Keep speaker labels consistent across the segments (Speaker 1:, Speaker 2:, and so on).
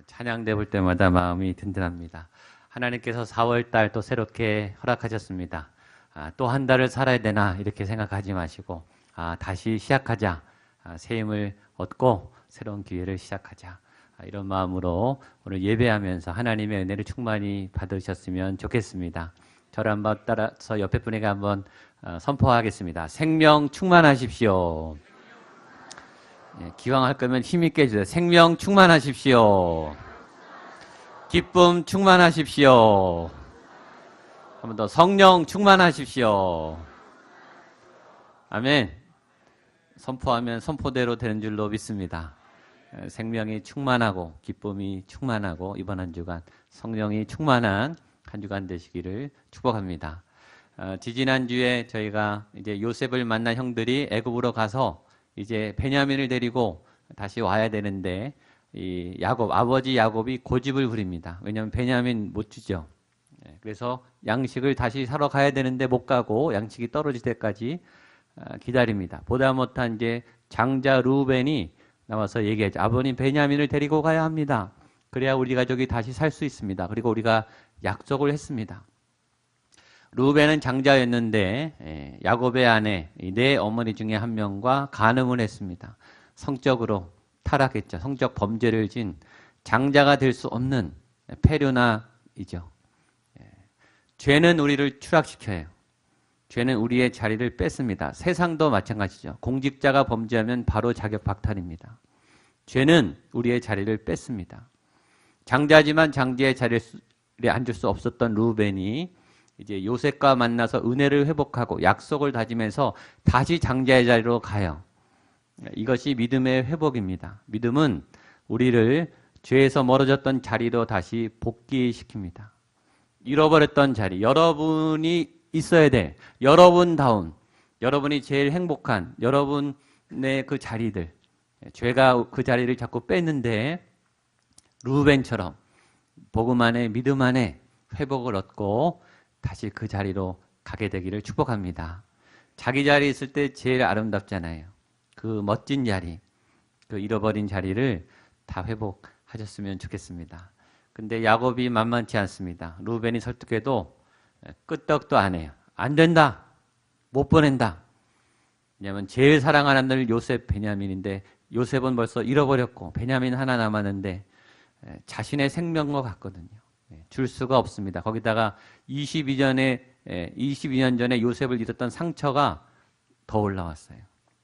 Speaker 1: 찬양대 볼 때마다 마음이 든든합니다. 하나님께서 4월달 또 새롭게 허락하셨습니다. 또 한 달을 살아야 되나 이렇게 생각하지 마시고 다시 시작하자. 새 힘을 얻고 새로운 기회를 시작하자. 이런 마음으로 오늘 예배하면서 하나님의 은혜를 충만히 받으셨으면 좋겠습니다. 저를 한번 따라서 옆에 분에게 한번 선포하겠습니다. 생명 충만하십시오. 기왕 할 거면 힘있게 해주세요. 생명 충만하십시오. 기쁨 충만하십시오. 한 번 더 성령 충만하십시오. 아멘. 선포하면 선포대로 되는 줄로 믿습니다. 생명이 충만하고 기쁨이 충만하고 이번 한 주간 성령이 충만한 한 주간 되시기를 축복합니다. 지지난주에 저희가 이제 요셉을 만난 형들이 애굽으로 가서 이제 베냐민을 데리고 다시 와야 되는데 이 아버지 야곱이 고집을 부립니다. 왜냐하면 베냐민 못 주죠. 그래서 양식을 다시 사러 가야 되는데 못 가고 양식이 떨어질 때까지 기다립니다. 보다 못한 이제 장자 루벤이 나와서 얘기하죠. 아버님 베냐민을 데리고 가야 합니다. 그래야 우리 가족이 다시 살 수 있습니다. 그리고 우리가 약속을 했습니다. 루벤은 장자였는데 야곱의 아내 네 어머니 중에 한 명과 간음을 했습니다. 성적으로 타락했죠. 성적 범죄를 진 장자가 될 수 없는 페류나이죠. 죄는 우리를 추락시켜요. 죄는 우리의 자리를 뺏습니다. 세상도 마찬가지죠. 공직자가 범죄하면 바로 자격 박탈입니다. 죄는 우리의 자리를 뺏습니다. 장자지만 장자의 자리에 앉을 수 없었던 루벤이 이제 요셉과 만나서 은혜를 회복하고 약속을 다지면서 다시 장자의 자리로 가요. 이것이 믿음의 회복입니다. 믿음은 우리를 죄에서 멀어졌던 자리로 다시 복귀시킵니다. 잃어버렸던 자리, 여러분이 있어야 돼. 여러분다운, 여러분이 제일 행복한 여러분의 그 자리들, 죄가 그 자리를 자꾸 뺐는데 루벤처럼 복음 안에 믿음 안에 회복을 얻고 다시 그 자리로 가게 되기를 축복합니다. 자기 자리에 있을 때 제일 아름답잖아요. 그 멋진 자리, 그 잃어버린 자리를 다 회복하셨으면 좋겠습니다. 근데 야곱이 만만치 않습니다. 루벤이 설득해도 끄떡도 안 해요. 안 된다. 못 보낸다. 왜냐하면 제일 사랑하는 아들 요셉 베냐민인데 요셉은 벌써 잃어버렸고 베냐민 하나 남았는데 자신의 생명과 같거든요. 줄 수가 없습니다. 거기다가 22년 전에 요셉을 잃었던 상처가 더 올라왔어요.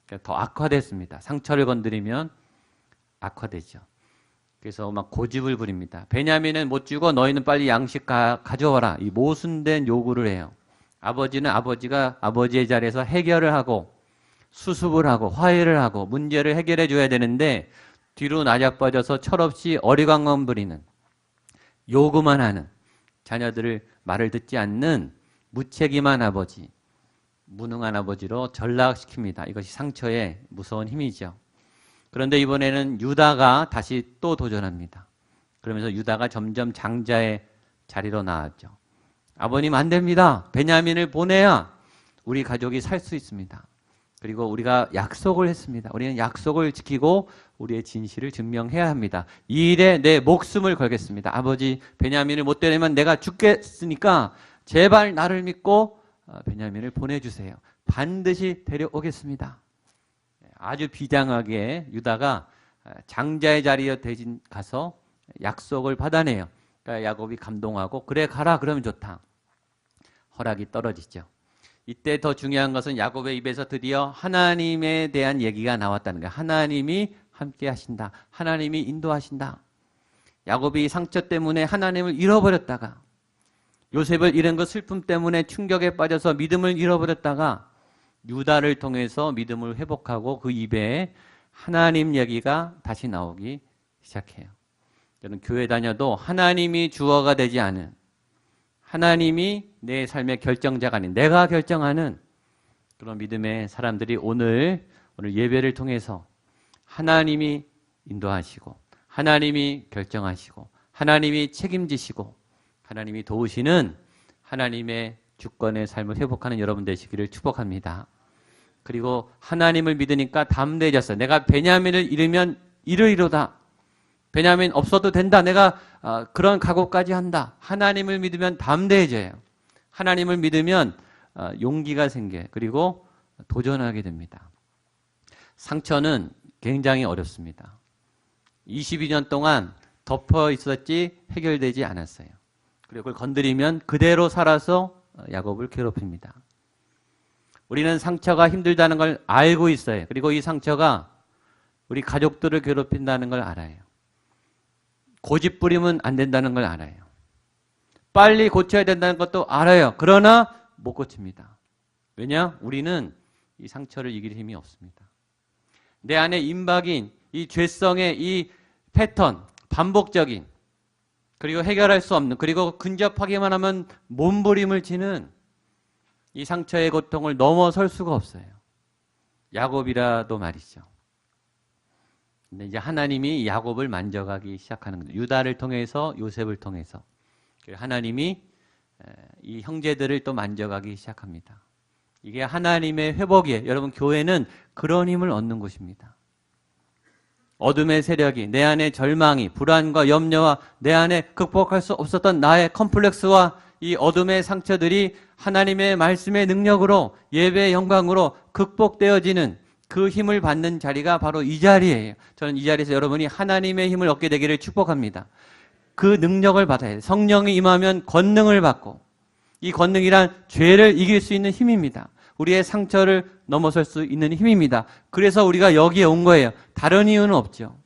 Speaker 1: 그러니까 더 악화됐습니다. 상처를 건드리면 악화되죠. 그래서 막 고집을 부립니다. 베냐민은 못 주고 너희는 빨리 양식 가져와라. 이 모순된 요구를 해요. 아버지는 아버지의 자리에서 해결을 하고 수습을 하고 화해를 하고 문제를 해결해 줘야 되는데 뒤로 나자빠져서 철없이 어리광만 부리는 요구만 하는 자녀들을 말을 듣지 않는 무책임한 아버지, 무능한 아버지로 전락시킵니다. 이것이 상처의 무서운 힘이죠. 그런데 이번에는 유다가 다시 또 도전합니다. 그러면서 유다가 점점 장자의 자리로 나왔죠. 아버님 안 됩니다. 베냐민을 보내야 우리 가족이 살 수 있습니다. 그리고 우리가 약속을 했습니다. 우리는 약속을 지키고 우리의 진실을 증명해야 합니다. 이 일에 내 목숨을 걸겠습니다. 아버지 베냐민을 못 데려면 내가 죽겠으니까 제발 나를 믿고 베냐민을 보내주세요. 반드시 데려오겠습니다. 아주 비장하게 유다가 장자의 자리에 대신 가서 약속을 받아내요. 그러니까 야곱이 감동하고 그래 가라 그러면 좋다. 허락이 떨어지죠. 이때 더 중요한 것은 야곱의 입에서 드디어 하나님에 대한 얘기가 나왔다는 거예요. 하나님이 함께 하신다. 하나님이 인도하신다. 야곱이 상처 때문에 하나님을 잃어버렸다가 요셉을 잃은 그 슬픔 때문에 충격에 빠져서 믿음을 잃어버렸다가 유다를 통해서 믿음을 회복하고 그 입에 하나님 얘기가 다시 나오기 시작해요. 저는 교회 다녀도 하나님이 주어가 되지 않은 하나님이 내 삶의 결정자가 아닌 내가 결정하는 그런 믿음의 사람들이 오늘 예배를 통해서 하나님이 인도하시고 하나님이 결정하시고 하나님이 책임지시고 하나님이 도우시는 하나님의 주권의 삶을 회복하는 여러분 되시기를 축복합니다. 그리고 하나님을 믿으니까 담대해졌어요. 내가 베냐민을 잃으면 이르리로다. 베냐민 없어도 된다. 내가 그런 각오까지 한다. 하나님을 믿으면 담대해져요. 하나님을 믿으면 용기가 생겨요. 그리고 도전하게 됩니다. 상처는 굉장히 어렵습니다. 22년 동안 덮어 있었지 해결되지 않았어요. 그리고 그걸 건드리면 그대로 살아서 야곱을 괴롭힙니다. 우리는 상처가 힘들다는 걸 알고 있어요. 그리고 이 상처가 우리 가족들을 괴롭힌다는 걸 알아요. 고집 부리면 안 된다는 걸 알아요. 빨리 고쳐야 된다는 것도 알아요. 그러나 못 고칩니다. 왜냐? 우리는 이 상처를 이길 힘이 없습니다. 내 안에 임박인 이 죄성의 이 패턴, 반복적인, 그리고 해결할 수 없는, 그리고 근접하기만 하면 몸부림을 치는 이 상처의 고통을 넘어설 수가 없어요. 야곱이라도 말이죠. 근데 이제 하나님이 야곱을 만져가기 시작하는 거죠. 유다를 통해서, 요셉을 통해서. 하나님이 이 형제들을 또 만져가기 시작합니다. 이게 하나님의 회복이에요. 여러분, 교회는 그런 힘을 얻는 곳입니다. 어둠의 세력이, 내 안에 절망이, 불안과 염려와 내 안에 극복할 수 없었던 나의 컴플렉스와 이 어둠의 상처들이 하나님의 말씀의 능력으로, 예배의 영광으로 극복되어지는 그 힘을 받는 자리가 바로 이 자리예요. 저는 이 자리에서 여러분이 하나님의 힘을 얻게 되기를 축복합니다. 그 능력을 받아야 돼요. 성령이 임하면 권능을 받고, 이 권능이란 죄를 이길 수 있는 힘입니다. 우리의 상처를 넘어설 수 있는 힘입니다. 그래서 우리가 여기에 온 거예요. 다른 이유는 없죠.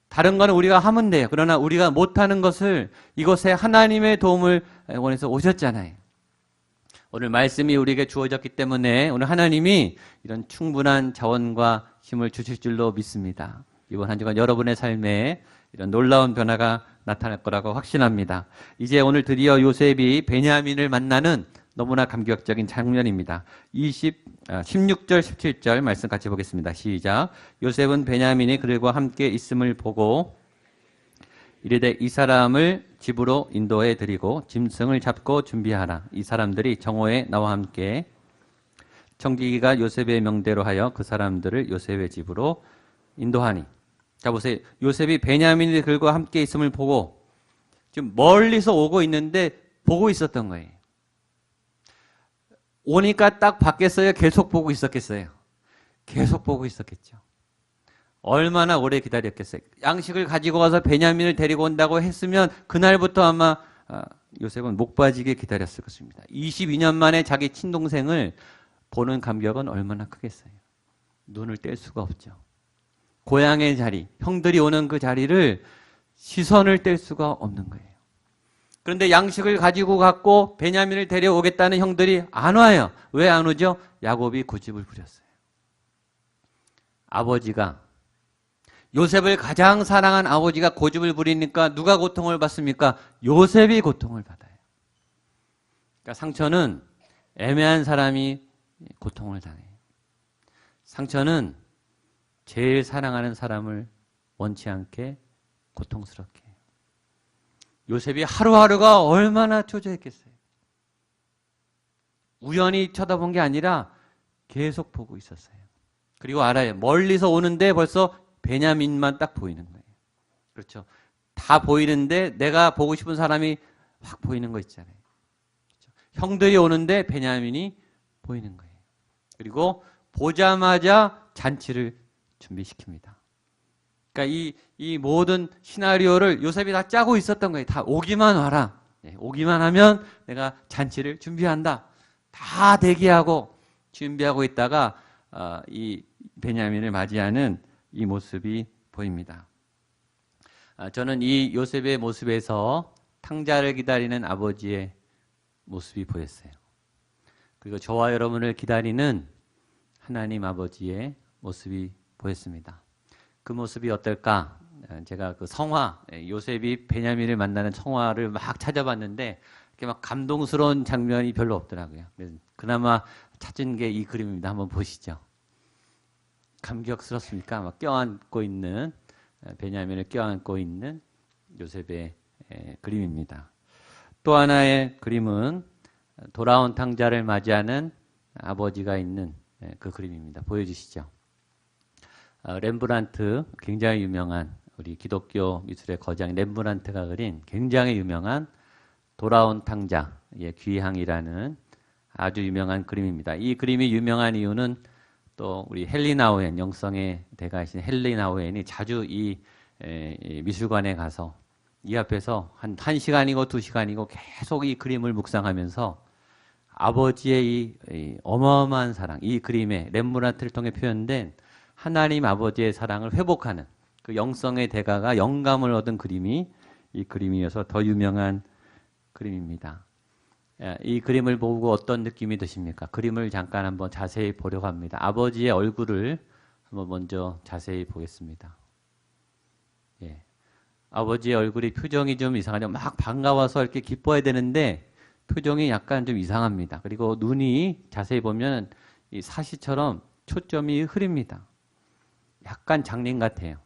Speaker 1: 다른 거는 우리가 하면 돼요. 그러나 우리가 못하는 것을 이곳에 하나님의 도움을 원해서 오셨잖아요. 오늘 말씀이 우리에게 주어졌기 때문에 오늘 하나님이 이런 충분한 자원과 힘을 주실 줄로 믿습니다. 이번 한 주간 여러분의 삶에 이런 놀라운 변화가 나타날 거라고 확신합니다. 이제 오늘 드디어 요셉이 베냐민을 만나는 너무나 감격적인 장면입니다. 16절, 17절 말씀 같이 보겠습니다. 시작. 요셉은 베냐민이 그들과 함께 있음을 보고 이르되 이 사람을 집으로 인도해 드리고 짐승을 잡고 준비하라. 이 사람들이 정오에 나와 함께 청지기가 요셉의 명대로 하여 그 사람들을 요셉의 집으로 인도하니. 자 보세요. 요셉이 베냐민이 그들과 함께 있음을 보고 지금 멀리서 오고 있는데 보고 있었던 거예요. 오니까 딱 봤겠어요? 계속 보고 있었겠어요? 계속 보고 있었겠죠. 얼마나 오래 기다렸겠어요? 양식을 가지고 와서 베냐민을 데리고 온다고 했으면 그날부터 아마 요셉은 목 빠지게 기다렸을 것입니다. 22년 만에 자기 친동생을 보는 감격은 얼마나 크겠어요? 눈을 뗄 수가 없죠. 고향의 자리, 형들이 오는 그 자리를 시선을 뗄 수가 없는 거예요. 그런데 양식을 가지고 갔고 베냐민을 데려오겠다는 형들이 안 와요. 왜 안 오죠? 야곱이 고집을 부렸어요. 아버지가, 요셉을 가장 사랑한 아버지가 고집을 부리니까 누가 고통을 받습니까? 요셉이 고통을 받아요. 그러니까 상처는 애매한 사람이 고통을 당해요. 상처는 제일 사랑하는 사람을 원치 않게 고통스럽게 해요. 요셉이 하루하루가 얼마나 초조했겠어요. 우연히 쳐다본 게 아니라 계속 보고 있었어요. 그리고 알아요. 멀리서 오는데 벌써 베냐민만 딱 보이는 거예요. 그렇죠. 다 보이는데 내가 보고 싶은 사람이 확 보이는 거 있잖아요. 그렇죠? 형들이 오는데 베냐민이 보이는 거예요. 그리고 보자마자 잔치를 준비시킵니다. 그러니까 이 모든 시나리오를 요셉이 다 짜고 있었던 거예요. 다 오기만 와라. 오기만 하면 내가 잔치를 준비한다. 다 대기하고 준비하고 있다가 이 베냐민을 맞이하는 이 모습이 보입니다. 저는 이 요셉의 모습에서 탕자를 기다리는 아버지의 모습이 보였어요. 그리고 저와 여러분을 기다리는 하나님 아버지의 모습이 보였습니다. 그 모습이 어떨까? 제가 그 성화, 요셉이 베냐민을 만나는 성화를 막 찾아봤는데 이렇게 막 감동스러운 장면이 별로 없더라고요. 그나마 찾은 게 이 그림입니다. 한번 보시죠. 감격스럽습니까? 막 껴안고 있는, 베냐민을 껴안고 있는 요셉의 그림입니다. 또 하나의 그림은 돌아온 탕자를 맞이하는 아버지가 있는 그 그림입니다. 보여주시죠. 렘브란트, 굉장히 유명한 우리 기독교 미술의 거장 렘브란트가 그린 굉장히 유명한 돌아온 탕자의 귀향이라는 아주 유명한 그림입니다. 이 그림이 유명한 이유는 또 우리 헨리 오웬, 영성의 대가이신 헨리 오웬이 자주 이 미술관에 가서 이 앞에서 한 1시간이고 2시간이고 계속 이 그림을 묵상하면서 아버지의 이 어마어마한 사랑, 이 그림에 렘브란트를 통해 표현된 하나님 아버지의 사랑을 회복하는 그 영성의 대가가 영감을 얻은 그림이 이 그림이어서 더 유명한 그림입니다. 이 그림을 보고 어떤 느낌이 드십니까? 그림을 잠깐 한번 자세히 보려고 합니다. 아버지의 얼굴을 한번 먼저 자세히 보겠습니다. 예. 아버지의 얼굴이 표정이 좀 이상하죠. 막 반가워서 이렇게 기뻐야 되는데 표정이 약간 좀 이상합니다. 그리고 눈이 자세히 보면 이 사시처럼 초점이 흐립니다. 약간 장님 같아요.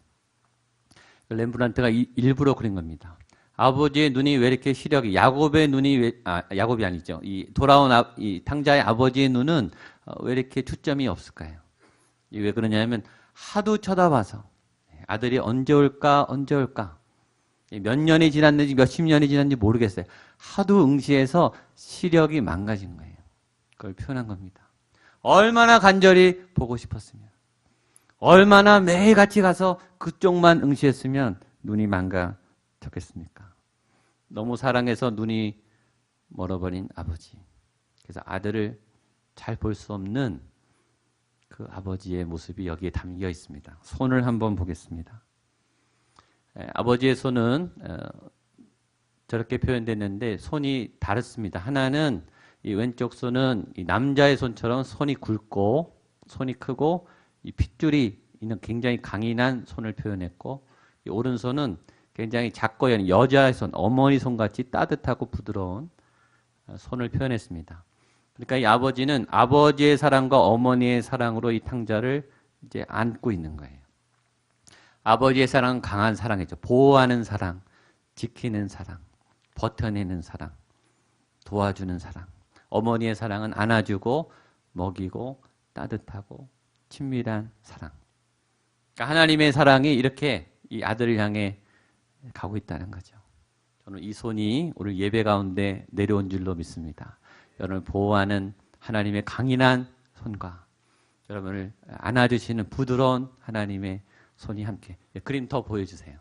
Speaker 1: 렘브란트가 일부러 그린 겁니다. 아버지의 눈이 왜 이렇게 시력이, 야곱의 눈이 왜, 야곱이 아니죠. 이 돌아온 이 탕자의 아버지의 눈은 왜 이렇게 초점이 없을까요? 왜 그러냐면 하도 쳐다봐서 아들이 언제 올까, 언제 올까. 몇 년이 지났는지 몇십 년이 지났는지 모르겠어요. 하도 응시해서 시력이 망가진 거예요. 그걸 표현한 겁니다. 얼마나 간절히 보고 싶었으면, 얼마나 매일 같이 가서 그쪽만 응시했으면 눈이 망가졌겠습니까? 너무 사랑해서 눈이 멀어버린 아버지. 그래서 아들을 잘 볼 수 없는 그 아버지의 모습이 여기에 담겨 있습니다. 손을 한번 보겠습니다. 아버지의 손은 저렇게 표현됐는데 손이 다릅니다. 하나는 이 왼쪽 손은 이 남자의 손처럼 손이 굵고 손이 크고 이 핏줄이 있는 굉장히 강인한 손을 표현했고, 이 오른손은 굉장히 작고 여자의 손, 어머니 손같이 따뜻하고 부드러운 손을 표현했습니다. 그러니까 이 아버지는 아버지의 사랑과 어머니의 사랑으로 이 탕자를 이제 안고 있는 거예요. 아버지의 사랑은 강한 사랑이죠. 보호하는 사랑, 지키는 사랑, 버텨내는 사랑, 도와주는 사랑. 어머니의 사랑은 안아주고 먹이고 따뜻하고 친밀한 사랑. 그러니까 하나님의 사랑이 이렇게 이 아들을 향해 가고 있다는 거죠. 저는 이 손이 오늘 예배 가운데 내려온 줄로 믿습니다. 여러분을 보호하는 하나님의 강인한 손과 여러분을 안아주시는 부드러운 하나님의 손이 함께. 그림 더 보여주세요.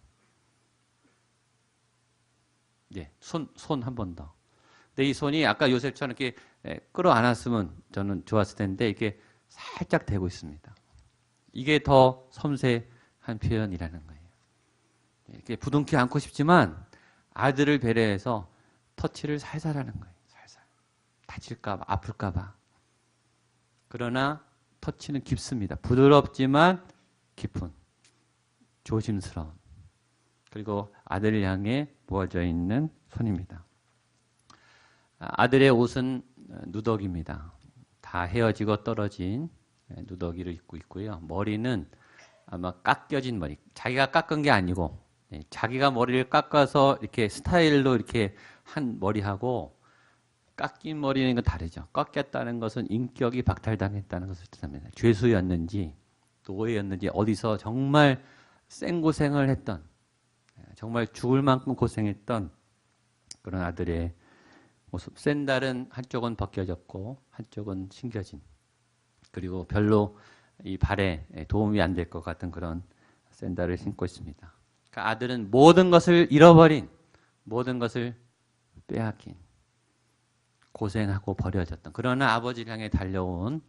Speaker 1: 예, 손 한 번 더. 근데 이 손이 아까 요셉처럼 이렇게 끌어안았으면 저는 좋았을 텐데 이게 살짝 대고 있습니다. 이게 더 섬세한 표현이라는 거예요. 이렇게 부둥켜 안고 싶지만 아들을 배려해서 터치를 살살 하는 거예요. 살살. 다칠까봐, 아플까봐. 그러나 터치는 깊습니다. 부드럽지만 깊은, 조심스러운. 그리고 아들을 향해 모아져 있는 손입니다. 아들의 옷은 누더기입니다. 다 헤어지고 떨어진 누더기를 입고 있고요. 머리는 아마 깎여진 머리. 자기가 깎은 게 아니고 자기가 머리를 깎아서 이렇게 스타일로 이렇게 한 머리하고 깎인 머리는 건 다르죠. 깎였다는 것은 인격이 박탈당했다는 것을 뜻합니다. 죄수였는지 노예였는지 어디서 정말 생고생을 했던, 정말 죽을 만큼 고생했던 그런 아들의 모습. 샌들은 한쪽은 벗겨졌고 한쪽은 신겨진, 그리고 별로 이 발에 도움이 안 될 것 같은 그런 샌들을 신고 있습니다. 그러니까 아들은 모든 것을 잃어버린, 모든 것을 빼앗긴, 고생하고 버려졌던, 그러나 아버지를 향해 달려온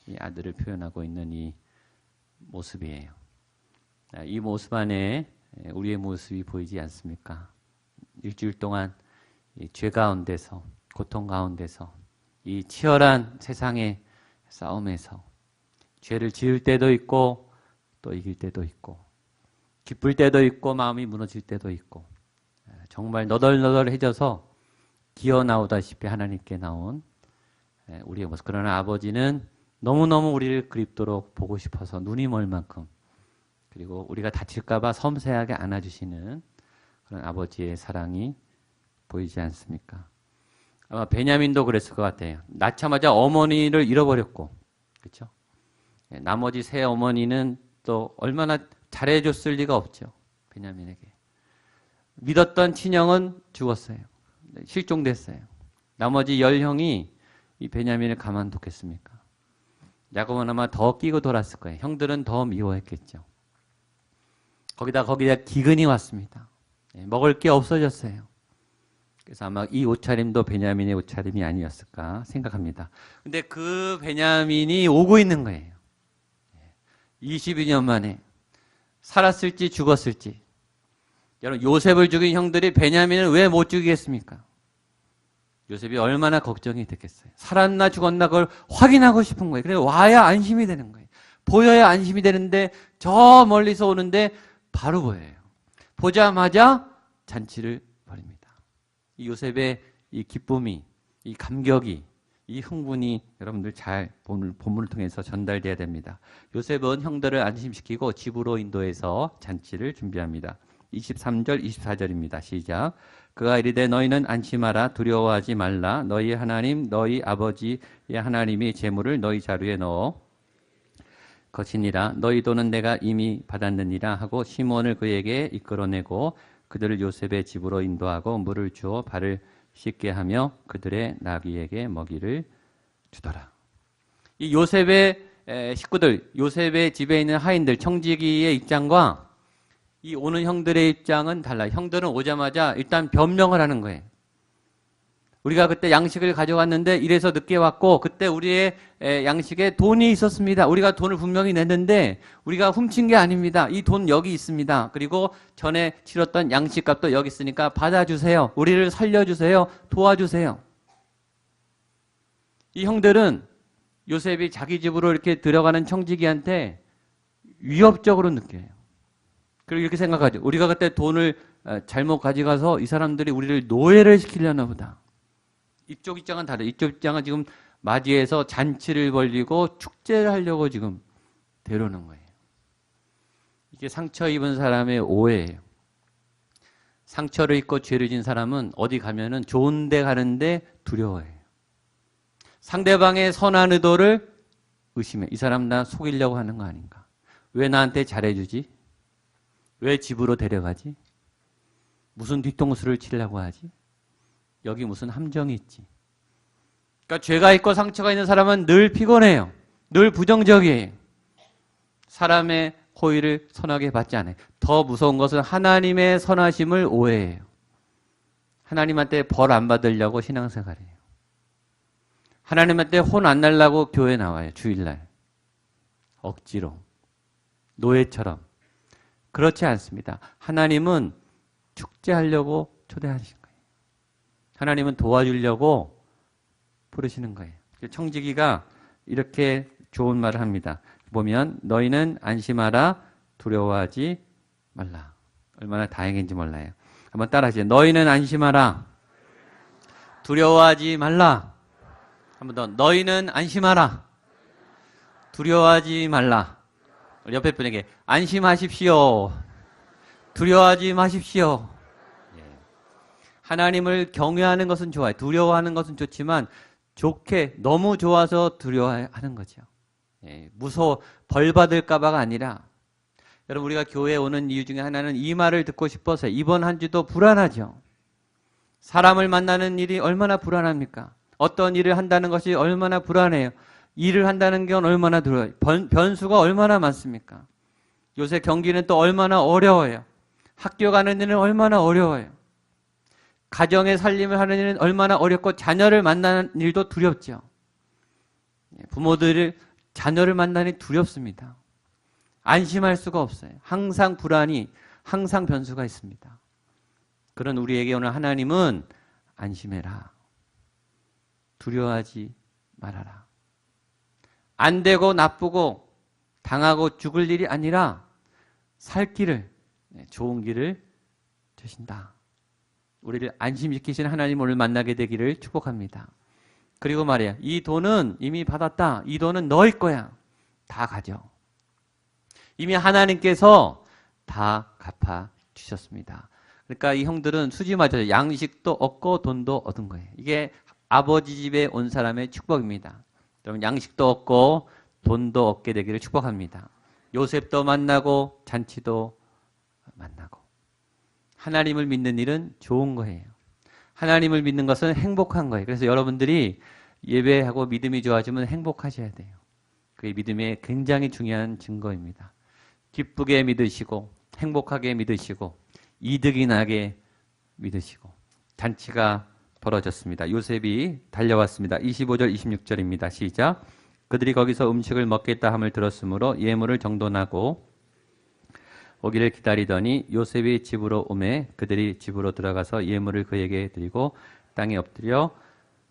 Speaker 1: 이 아들을 표현하고 있는 이 모습이에요. 이 모습 안에 우리의 모습이 보이지 않습니까? 일주일 동안 이 죄 가운데서, 고통 가운데서, 이 치열한 세상의 싸움에서 죄를 지을 때도 있고 또 이길 때도 있고, 기쁠 때도 있고 마음이 무너질 때도 있고, 정말 너덜너덜해져서 기어 나오다시피 하나님께 나온 우리의 모습. 그러나 아버지는 너무너무 우리를 그립도록 보고 싶어서 눈이 멀 만큼, 그리고 우리가 다칠까 봐 섬세하게 안아주시는 그런 아버지의 사랑이 보이지 않습니까? 아마 베냐민도 그랬을 것 같아요. 낳자마자 어머니를 잃어버렸고, 그렇죠? 나머지 세 어머니는 또 얼마나 잘해줬을 리가 없죠. 베냐민에게. 믿었던 친형은 죽었어요. 실종됐어요. 나머지 10형이 이 베냐민을 가만뒀겠습니까? 야곱은 아마 더 끼고 돌았을 거예요. 형들은 더 미워했겠죠. 거기다 기근이 왔습니다. 먹을 게 없어졌어요. 그래서 아마 이 옷차림도 베냐민의 옷차림이 아니었을까 생각합니다. 근데 그 베냐민이 오고 있는 거예요. 22년 만에 살았을지 죽었을지. 여러분, 요셉을 죽인 형들이 베냐민을 왜 못 죽이겠습니까? 요셉이 얼마나 걱정이 됐겠어요. 살았나 죽었나 그걸 확인하고 싶은 거예요. 그래서 와야 안심이 되는 거예요. 보여야 안심이 되는데 저 멀리서 오는데 바로 보여요. 보자마자 잔치를 벌입니다. 이 요셉의 이 기쁨이, 이 감격이, 이 흥분이 여러분들 잘 본문을 통해서 전달돼야 됩니다. 요셉은 형들을 안심시키고 집으로 인도해서 잔치를 준비합니다. 23절, 24절입니다. 시작. 그가 이르되 너희는 안심하라 두려워하지 말라 너희 하나님 너희 아버지의 하나님이 재물을 너희 자루에 넣어 것이니라 너희 돈은 내가 이미 받았느니라 하고 시몬을 그에게 이끌어내고 그들을 요셉의 집으로 인도하고 물을 주어 발을 씻게 하며 그들의 나귀에게 먹이를 주더라. 이 요셉의 식구들, 요셉의 집에 있는 하인들, 청지기의 입장과 이 오는 형들의 입장은 달라요. 형들은 오자마자 일단 변명을 하는 거예요. 우리가 그때 양식을 가져갔는데 이래서 늦게 왔고 그때 우리의 양식에 돈이 있었습니다. 우리가 돈을 분명히 냈는데 우리가 훔친 게 아닙니다. 이 돈 여기 있습니다. 그리고 전에 치렀던 양식값도 여기 있으니까 받아주세요. 우리를 살려주세요. 도와주세요. 이 형들은 요셉이 자기 집으로 이렇게 들어가는 청지기한테 위협적으로 느껴요. 그리고 이렇게 생각하죠. 우리가 그때 돈을 잘못 가져가서 이 사람들이 우리를 노예를 시키려나 보다. 이쪽 입장은 다르죠. 이쪽 입장은 지금 맞이해서 잔치를 벌리고 축제를 하려고 지금 데려오는 거예요. 이게 상처 입은 사람의 오해예요. 상처를 입고 죄를 진 사람은 어디 가면은 좋은 데 가는데 두려워해요. 상대방의 선한 의도를 의심해. 이 사람 나 속이려고 하는 거 아닌가? 왜 나한테 잘해주지? 왜 집으로 데려가지? 무슨 뒤통수를 치려고 하지? 여기 무슨 함정이 있지? 그러니까 죄가 있고 상처가 있는 사람은 늘 피곤해요. 늘 부정적이에요. 사람의 호의를 선하게 받지 않아요. 더 무서운 것은 하나님의 선하심을 오해해요. 하나님한테 벌 안 받으려고 신앙생활해요. 하나님한테 혼 안 날라고 교회 나와요. 주일날. 억지로. 노예처럼. 그렇지 않습니다. 하나님은 축제하려고 초대하신 거예요. 하나님은 도와주려고 부르시는 거예요. 청지기가 이렇게 좋은 말을 합니다. 보면 너희는 안심하라 두려워하지 말라. 얼마나 다행인지 몰라요. 한번 따라하시죠. 너희는 안심하라 두려워하지 말라. 한번 더. 너희는 안심하라 두려워하지 말라. 옆에 분에게 안심하십시오. 두려워하지 마십시오. 하나님을 경외하는 것은 좋아요. 두려워하는 것은 좋지만 좋게 너무 좋아서 두려워하는 거죠. 무서워 벌 받을까 봐가 아니라 여러분 우리가 교회에 오는 이유 중에 하나는 이 말을 듣고 싶어서 이번 한 주도 불안하죠. 사람을 만나는 일이 얼마나 불안합니까? 어떤 일을 한다는 것이 얼마나 불안해요. 일을 한다는 건 얼마나 두려워요. 변수가 얼마나 많습니까? 요새 경기는 또 얼마나 어려워요. 학교 가는 일은 얼마나 어려워요. 가정의 살림을 하는 일은 얼마나 어렵고 자녀를 만나는 일도 두렵죠. 부모들이 자녀를 만나니 두렵습니다. 안심할 수가 없어요. 항상 불안이, 항상 변수가 있습니다. 그런 우리에게 오늘 하나님은 안심해라. 두려워하지 말아라. 안 되고 나쁘고 당하고 죽을 일이 아니라 살 길을, 좋은 길을 주신다. 우리를 안심시키시는 하나님 오늘 만나게 되기를 축복합니다. 그리고 말이야, 이 돈은 이미 받았다. 이 돈은 너희 거야. 다 가져. 이미 하나님께서 다 갚아 주셨습니다. 그러니까 이 형들은 수지 맞아서 양식도 얻고 돈도 얻은 거예요. 이게 아버지 집에 온 사람의 축복입니다. 여러분 양식도 얻고 돈도 얻게 되기를 축복합니다. 요셉도 만나고 잔치도 만나고. 하나님을 믿는 일은 좋은 거예요. 하나님을 믿는 것은 행복한 거예요. 그래서 여러분들이 예배하고 믿음이 좋아지면 행복하셔야 돼요. 그게 믿음의 굉장히 중요한 증거입니다. 기쁘게 믿으시고 행복하게 믿으시고 이득이 나게 믿으시고 잔치가 벌어졌습니다. 요셉이 달려왔습니다. 25절 26절입니다. 시작. 그들이 거기서 음식을 먹겠다 함을 들었으므로 예물을 정돈하고 오기를 기다리더니 요셉이 집으로 오매 그들이 집으로 들어가서 예물을 그에게 드리고 땅에 엎드려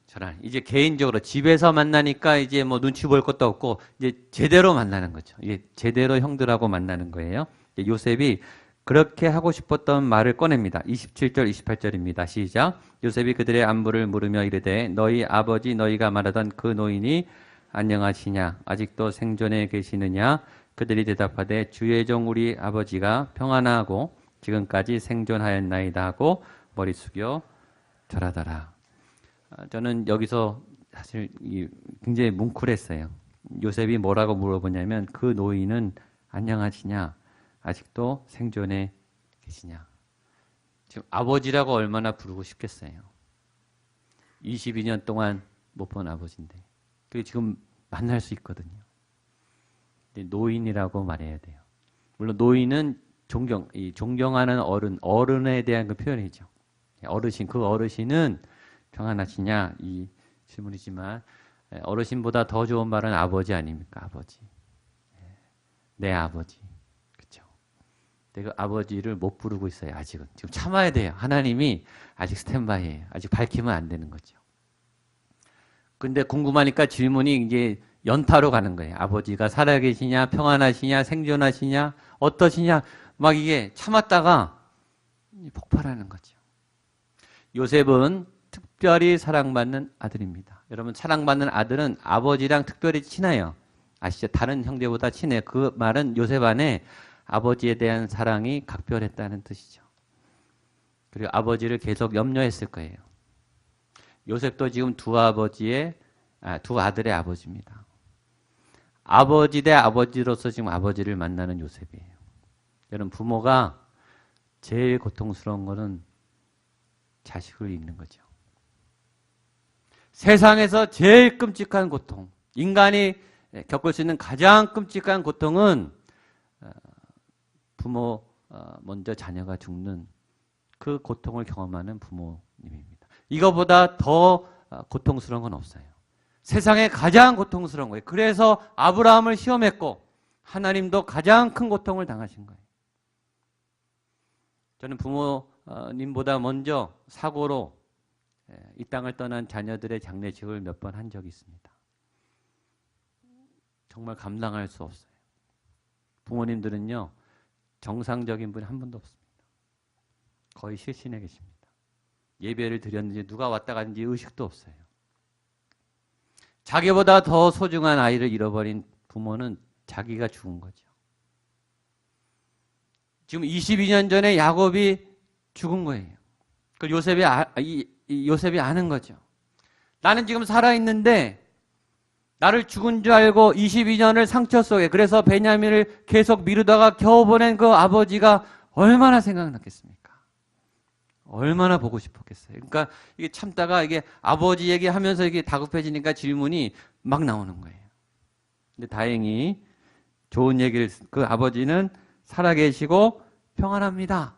Speaker 1: 절하니. 이제 개인적으로 집에서 만나니까 이제 뭐 눈치 볼 것도 없고 이제 제대로 만나는 거죠. 이제 제대로 형들하고 만나는 거예요. 요셉이 그렇게 하고 싶었던 말을 꺼냅니다. 27절 28절입니다. 시작. 요셉이 그들의 안부를 물으며 이르되 너희 아버지 너희가 말하던 그 노인이 안녕하시냐 아직도 생존해 계시느냐. 그들이 대답하되 주의 종 우리 아버지가 평안하고 지금까지 생존하였나이다 하고 머리 숙여 절하더라. 저는 여기서 사실 굉장히 뭉클했어요. 요셉이 뭐라고 물어보냐면 그 노인은 안녕하시냐 아직도 생존해 계시냐. 지금 아버지라고 얼마나 부르고 싶겠어요. 22년 동안 못 본 아버지인데 그게 지금 만날 수 있거든요. 노인이라고 말해야 돼요. 물론 노인은 존경하는 어른에 대한 그 표현이죠. 어르신, 그 어르신은 평안하시냐 이 질문이지만 어르신보다 더 좋은 말은 아버지 아닙니까? 아버지. 내 아버지. 그렇죠? 내가 아버지를 못 부르고 있어요. 아직은. 지금 참아야 돼요. 하나님이 아직 스탠바이예요. 아직 밝히면 안 되는 거죠. 근데 궁금하니까 질문이 이제 연타로 가는 거예요. 아버지가 살아계시냐, 평안하시냐, 생존하시냐, 어떠시냐, 막 이게 참았다가 폭발하는 거죠. 요셉은 특별히 사랑받는 아들입니다. 여러분, 사랑받는 아들은 아버지랑 특별히 친해요. 아시죠? 다른 형제보다 친해요. 그 말은 요셉 안에 아버지에 대한 사랑이 각별했다는 뜻이죠. 그리고 아버지를 계속 염려했을 거예요. 요셉도 지금 두 아들의 아버지입니다. 아버지 대 아버지로서 지금 아버지를 만나는 요셉이에요. 여러분, 부모가 제일 고통스러운 것은 자식을 잃는 거죠. 세상에서 제일 끔찍한 고통, 인간이 겪을 수 있는 가장 끔찍한 고통은 부모 먼저 자녀가 죽는 그 고통을 경험하는 부모님입니다. 이거보다 더 고통스러운 건 없어요. 세상에 가장 고통스러운 거예요. 그래서 아브라함을 시험했고 하나님도 가장 큰 고통을 당하신 거예요. 저는 부모님보다 먼저 사고로 이 땅을 떠난 자녀들의 장례식을 몇 번 한 적이 있습니다. 정말 감당할 수 없어요. 부모님들은요, 정상적인 분이 한 분도 없습니다. 거의 실신해 계십니다. 예배를 드렸는지 누가 왔다 갔는지 의식도 없어요. 자기보다 더 소중한 아이를 잃어버린 부모는 자기가 죽은 거죠. 지금 22년 전에 야곱이 죽은 거예요. 그 요셉이 아는 거죠. 나는 지금 살아있는데 나를 죽은 줄 알고 22년을 상처 속에, 그래서 베냐민을 계속 미루다가 겨우 보낸 그 아버지가 얼마나 생각났겠습니까? 얼마나 보고 싶었겠어요. 그러니까 이게 참다가 이게 아버지 얘기하면서 이게 다급해지니까 질문이 막 나오는 거예요. 근데 다행히 좋은 얘기를, 그 아버지는 살아계시고 평안합니다.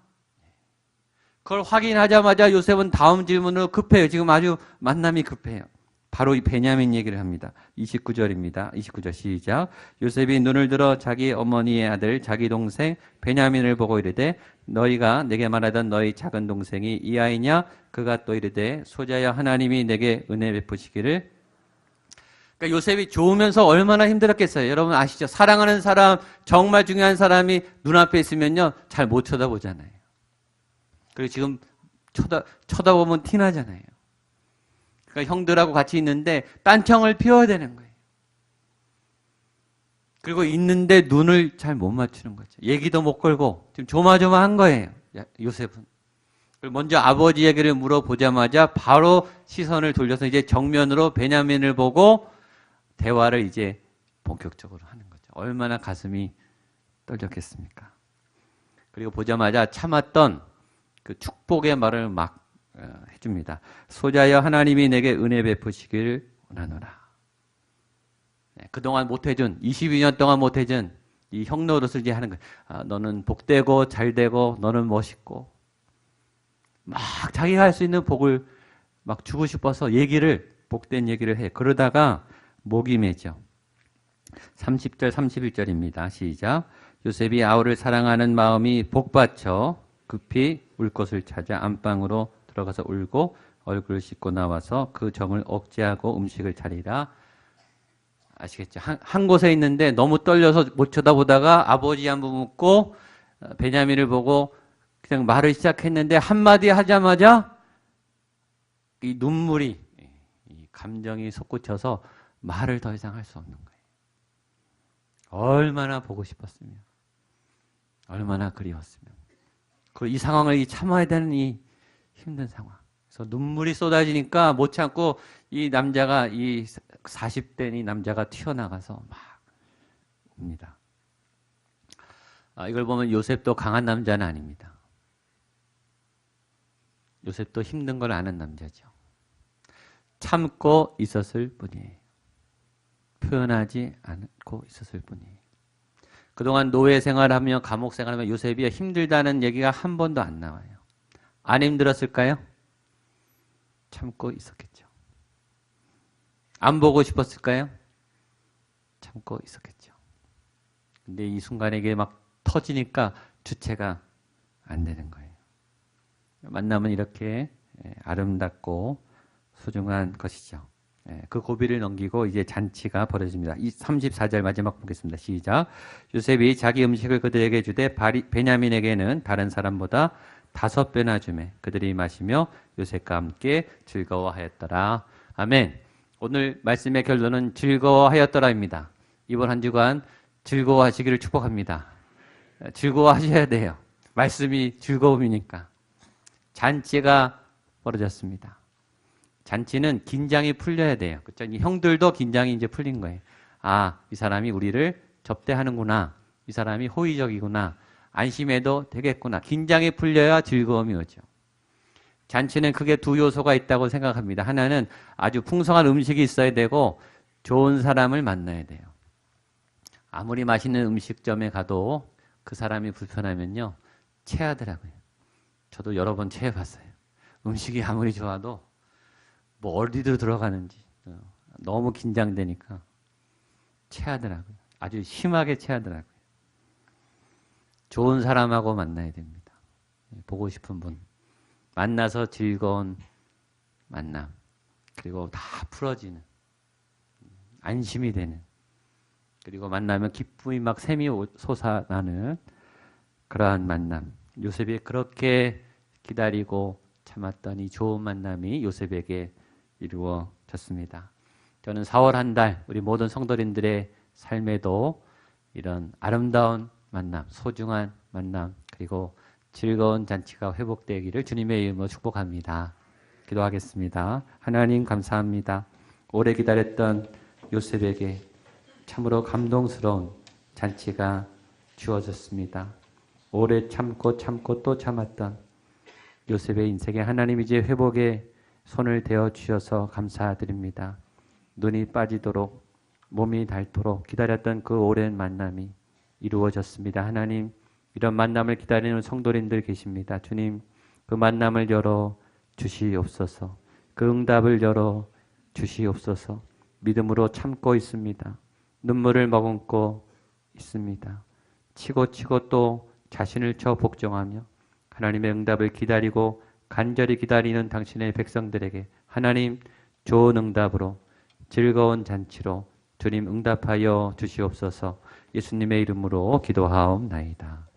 Speaker 1: 그걸 확인하자마자 요셉은 다음 질문으로 급해요. 지금 아주 만남이 급해요. 바로 이 베냐민 얘기를 합니다. 29절입니다. 29절 시작. 요셉이 눈을 들어 자기 어머니의 아들 자기 동생 베냐민을 보고 이르되 너희가 내게 말하던 너희 작은 동생이 이 아이냐? 그가 또 이르되 소자여 하나님이 내게 은혜 베푸시기를. 그러니까 요셉이 좋으면서 얼마나 힘들었겠어요. 여러분 아시죠? 사랑하는 사람, 정말 중요한 사람이 눈앞에 있으면요 잘 못 쳐다보잖아요. 그리고 지금 쳐다보면 티나잖아요. 그러니까 형들하고 같이 있는데 딴청을 피워야 되는 거예요. 그리고 있는데 눈을 잘 못 맞추는 거죠. 얘기도 못 걸고 지금 조마조마한 거예요. 요셉은. 그리고 먼저 아버지 얘기를 물어보자마자 바로 시선을 돌려서 이제 정면으로 베냐민을 보고 대화를 이제 본격적으로 하는 거죠. 얼마나 가슴이 떨렸겠습니까? 그리고 보자마자 참았던 그 축복의 말을 막 해줍니다. 소자여 하나님이 내게 은혜 베푸시길 원하노라. 그동안 못해준 22년 동안 못해준 이 형 노릇을 이제 하는 거예요. 너는 복되고 잘되고 너는 멋있고 막 자기가 할 수 있는 복을 막 주고 싶어서 복된 얘기를 해. 그러다가 목이 메죠. 30절 31절입니다. 시작. 요셉이 아우를 사랑하는 마음이 복받쳐 급히 울 곳을 찾아 안방으로 들어가서 울고 얼굴을 씻고 나와서 그 정을 억제하고 음식을 차리라. 아시겠죠? 한 곳에 있는데 너무 떨려서 못 쳐다보다가 아버지 한번 묻고 베냐민을 보고 그냥 말을 시작했는데 한마디 하자마자 이 눈물이, 이 감정이 솟구쳐서 말을 더 이상 할 수 없는 거예요. 얼마나 보고 싶었으면, 얼마나 그리웠으면. 이 상황을 참아야 되는 이 힘든 상황. 그래서 눈물이 쏟아지니까 못 참고 이 남자가, 이 40대인 이 남자가 튀어나가서 막 웁니다. 이걸 보면 요셉도 강한 남자는 아닙니다. 요셉도 힘든 걸 아는 남자죠. 참고 있었을 뿐이에요. 표현하지 않고 있었을 뿐이에요. 그동안 노예 생활하며 감옥 생활하며 요셉이 힘들다는 얘기가 한 번도 안 나와요. 안 힘들었을까요? 참고 있었겠죠. 안 보고 싶었을까요? 참고 있었겠죠. 근데 이 순간에 이게 막 터지니까 주체가 안 되는 거예요. 만남은 이렇게 아름답고 소중한 것이죠. 그 고비를 넘기고 이제 잔치가 벌어집니다. 이 34절 마지막 보겠습니다. 시작. 요셉이 자기 음식을 그들에게 주되 베냐민에게는 다른 사람보다 5배나 주매 그들이 마시며 요셉과 함께 즐거워하였더라. 아멘. 오늘 말씀의 결론은 즐거워하였더라입니다. 이번 한 주간 즐거워하시기를 축복합니다. 즐거워하셔야 돼요. 말씀이 즐거움이니까. 잔치가 벌어졌습니다. 잔치는 긴장이 풀려야 돼요. 그렇죠? 이 형들도 긴장이 이제 풀린 거예요. 이 사람이 우리를 접대하는구나. 이 사람이 호의적이구나. 안심해도 되겠구나. 긴장이 풀려야 즐거움이 오죠. 잔치는 크게 두 요소가 있다고 생각합니다. 하나는 아주 풍성한 음식이 있어야 되고 좋은 사람을 만나야 돼요. 아무리 맛있는 음식점에 가도 그 사람이 불편하면요. 체하더라고요. 저도 여러 번 체해봤어요. 음식이 아무리 좋아도 뭐 어디로 들어가는지 너무 긴장되니까 체하더라고요. 아주 심하게 체하더라고요. 좋은 사람하고 만나야 됩니다. 보고 싶은 분. 만나서 즐거운 만남. 그리고 다 풀어지는. 안심이 되는. 그리고 만나면 기쁨이 막 샘이 솟아나는 그러한 만남. 요셉이 그렇게 기다리고 참았던 이 좋은 만남이 요셉에게 이루어졌습니다. 저는 4월 한 달 우리 모든 성도님들의 삶에도 이런 아름다운 만남, 소중한 만남, 그리고 즐거운 잔치가 회복되기를 주님의 이름으로 축복합니다. 기도하겠습니다. 하나님 감사합니다. 오래 기다렸던 요셉에게 참으로 감동스러운 잔치가 주어졌습니다. 오래 참고 또 참았던 요셉의 인생에 하나님 이제 회복의 손을 대어 주셔서 감사드립니다. 눈이 빠지도록 몸이 닳도록 기다렸던 그 오랜 만남이 이루어졌습니다. 하나님 이런 만남을 기다리는 성도님들 계십니다. 주님 그 만남을 열어 주시옵소서. 그 응답을 열어 주시옵소서. 믿음으로 참고 있습니다. 눈물을 머금고 있습니다. 치고 또 자신을 쳐 복종하며 하나님의 응답을 기다리고 간절히 기다리는 당신의 백성들에게 하나님 좋은 응답으로 즐거운 잔치로 주님 응답하여 주시옵소서. 예수님의 이름으로 기도하옵나이다.